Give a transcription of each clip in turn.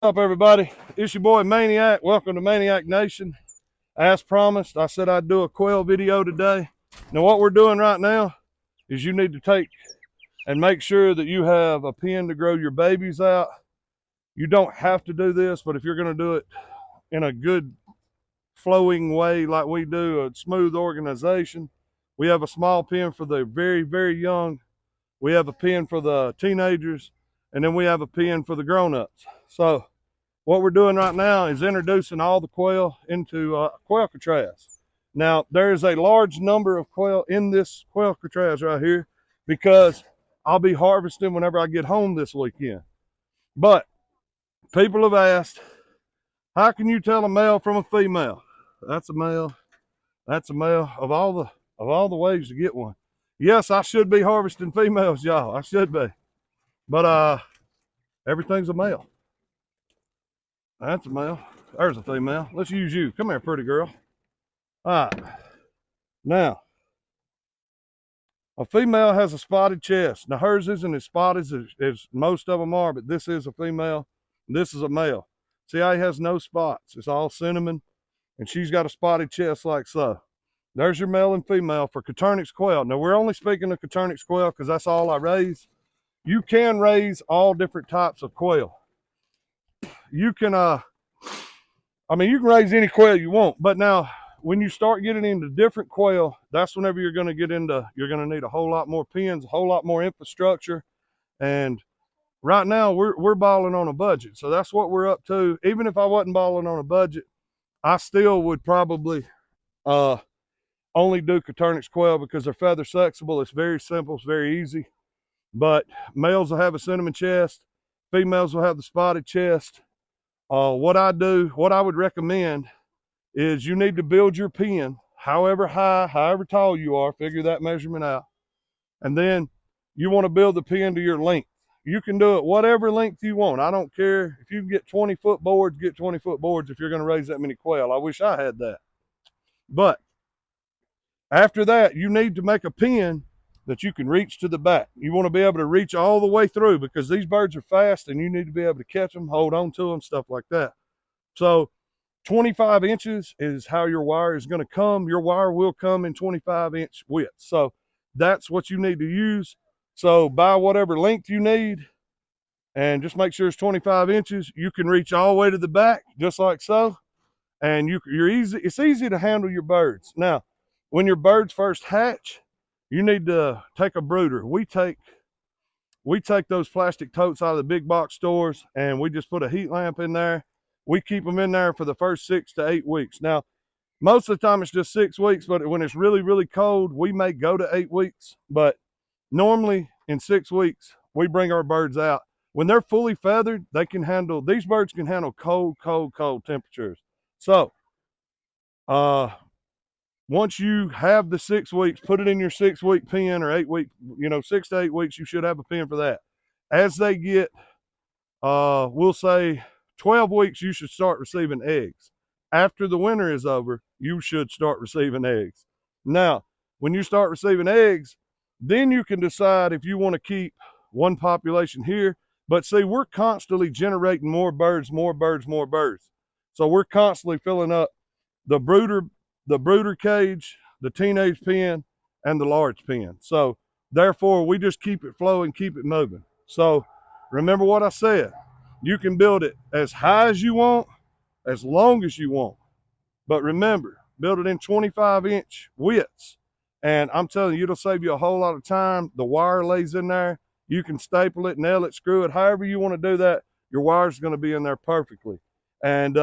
What's up, everybody? It's your boy Maniac. Welcome to Maniac Nation. As promised, I said I'd do a quail video today. Now, what we're doing right now is you need to take and make sure that you have a pen to grow your babies out. You don't have to do this, but if you're going to do it in a good flowing way like we do, a smooth organization, we have a small pen for the very, very young. We have a pen for the teenagers, and then we have a pen for the grown-ups. So what we're doing right now is introducing all the quail into quail Alcatraz. Now, there's a large number of quail in this quail Alcatraz right here because I'll be harvesting whenever I get home this weekend. But people have asked, how can you tell a male from a female? That's a male. That's a male. Of all the ways to get one. Yes, I should be harvesting females, y'all. I should be. But everything's a male. That's a male. There's a female. Let's use you. Come here, pretty girl. All right. Now, a female has a spotted chest. Now, hers isn't as spotted as most of them are, but this is a female. This is a male. See how he has no spots. It's all cinnamon, and she's got a spotted chest like so. There's your male and female for Coturnix quail. Now, we're only speaking of Coturnix quail because that's all I raise. You can raise all different types of quail. You can, you can raise any quail you want, but now when you start getting into different quail, that's whenever you're going to need a whole lot more pens, a whole lot more infrastructure. And right now we're balling on a budget. So that's what we're up to. Even if I wasn't balling on a budget, I still would probably only do Coturnix quail because they're feather sexable. It's very simple. It's very easy. But males will have a cinnamon chest. Females will have the spotted chest. What I would recommend is you need to build your pen however high, however tall you are, figure that measurement out. And then you want to build the pen to your length. You can do it whatever length you want. I don't care. If you can get 20-foot boards, get 20-foot boards if you're going to raise that many quail. I wish I had that. But after that, you need to make a pen that you can reach to the back. You want to be able to reach all the way through because these birds are fast and you need to be able to catch them, hold on to them, stuff like that. So 25 inches is how your wire is going to come. Your wire will come in 25-inch width. So that's what you need to use. So buy whatever length you need and just make sure it's 25 inches. You can reach all the way to the back just like so. And it's easy to handle your birds. Now, when your birds first hatch, you need to take a brooder. We take those plastic totes out of the big box stores and we just put a heat lamp in there. We keep them in there for the first 6 to 8 weeks. Now, most of the time it's just 6 weeks, but when it's really, really cold, we may go to 8 weeks. But normally in 6 weeks, we bring our birds out. When they're fully feathered, these birds can handle cold, cold, cold temperatures. So, once you have the 6 weeks, put it in your 6-week pen or 8 week, 6 to 8 weeks, you should have a pen for that. As they get, we'll say 12 weeks, you should start receiving eggs. After the winter is over, you should start receiving eggs. Now, when you start receiving eggs, then you can decide if you want to keep one population here. But see, we're constantly generating more birds, more birds, more birds. So we're constantly filling up the brooder cage, the teenage pen, and the large pen. So therefore, we just keep it flowing, keep it moving. So remember what I said. You can build it as high as you want, as long as you want. But remember, build it in 25-inch widths. And I'm telling you, it'll save you a whole lot of time. The wire lays in there. You can staple it, nail it, screw it. However you want to do that, your wire's going to be in there perfectly. And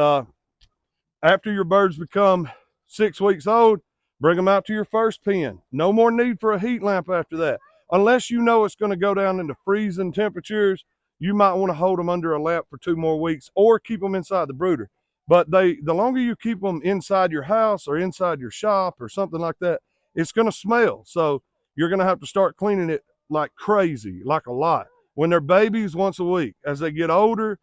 after your birds become 6 weeks old, bring them out to your first pen. No more need for a heat lamp after that. Unless you know it's going to go down into freezing temperatures, you might want to hold them under a lamp for 2 more weeks or keep them inside the brooder. But the longer you keep them inside your house or inside your shop or something like that, it's going to smell. So you're going to have to start cleaning it like crazy, like a lot. When they're babies, once a week. As they get older,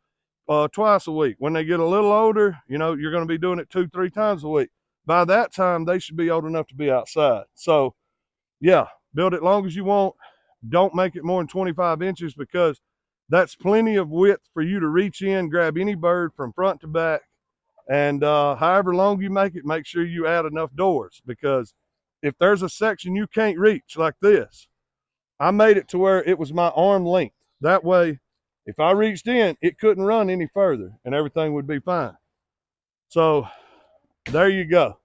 twice a week. When they get a little older, you're going to be doing it 2-3 times a week. By that time, they should be old enough to be outside. So, yeah, build it long as you want. Don't make it more than 25 inches because That's plenty of width for you to reach in, grab any bird from front to back. And however long you make it, make sure you add enough doors, because if there's a section you can't reach like this, I made it to where it was my arm length. That way, if I reached in, it couldn't run any further and everything would be fine. So there you go.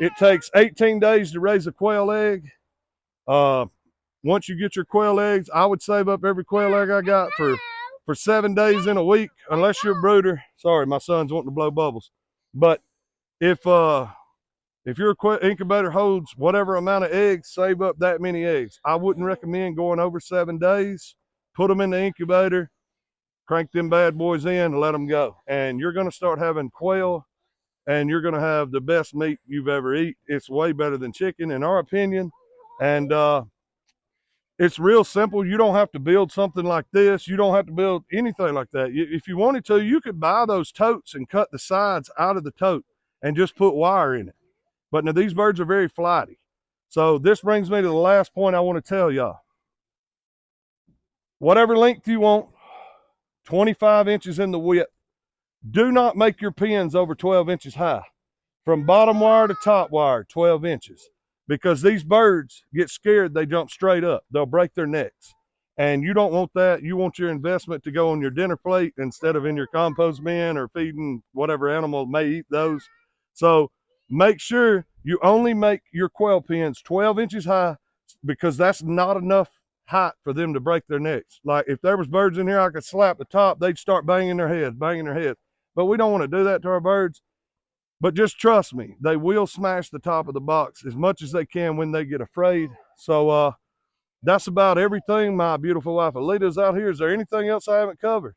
It takes 18 days to raise a quail egg. Once you get your quail eggs, I would save up every quail egg I got for 7 days in a week, unless you're a brooder. Sorry, my son's wanting to blow bubbles. But if your incubator holds whatever amount of eggs, save up that many eggs. I wouldn't recommend going over 7 days. Put them in the incubator, crank them bad boys in, and let them go. And you're going to start having quail, and you're going to have the best meat you've ever eaten. It's way better than chicken, in our opinion. And it's real simple. You don't have to build something like this. You don't have to build anything like that. If you wanted to, you could buy those totes and cut the sides out of the tote and just put wire in it. But now these birds are very flighty. So this brings me to the last point I want to tell y'all. Whatever length you want, 25 inches in the width. Do not make your pins over 12 inches high. From bottom wire to top wire, 12 inches. Because these birds get scared, they jump straight up. They'll break their necks. And you don't want that. You want your investment to go on your dinner plate instead of in your compost bin or feeding whatever animal may eat those. So make sure you only make your quail pins 12 inches high, because that's not enough height for them to break their necks. Like if there was birds in here, I could slap the top, they'd start banging their heads. But we don't want to do that to our birds. But just trust me, they will smash the top of the box as much as they can when they get afraid. So that's about everything. My beautiful wife Alita's out here. Is there anything else I haven't covered?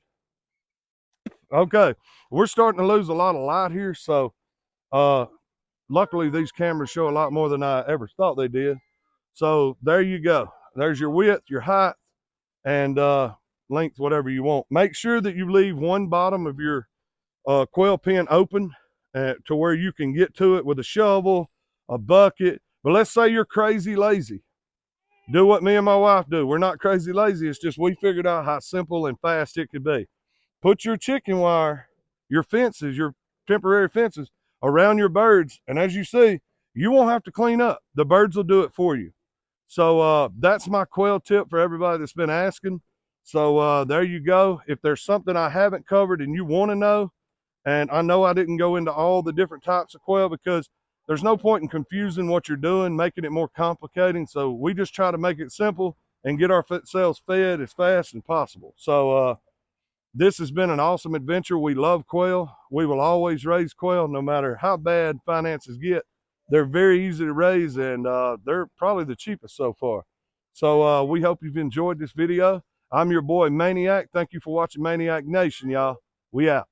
Okay, we're starting to lose a lot of light here. So luckily these cameras show a lot more than I ever thought they did. So there you go. There's your width, your height, and length, whatever you want. Make sure that you leave one bottom of your quail pen open to where you can get to it with a shovel, a bucket. But let's say you're crazy lazy. Do what me and my wife do. We're not crazy lazy. It's just we figured out how simple and fast it could be. Put your chicken wire, your fences, your temporary fences around your birds. And as you see, you won't have to clean up. The birds will do it for you. So that's my quail tip for everybody that's been asking. So there you go. If there's something I haven't covered and you want to know, and I know I didn't go into all the different types of quail because there's no point in confusing what you're doing, making it more complicating. So we just try to make it simple and get ourselves fed as fast as possible. So this has been an awesome adventure. We love quail. We will always raise quail no matter how bad finances get. They're very easy to raise, and they're probably the cheapest so far. So we hope you've enjoyed this video. I'm your boy Maniac. Thank you for watching Maniac Nation, y'all. We out.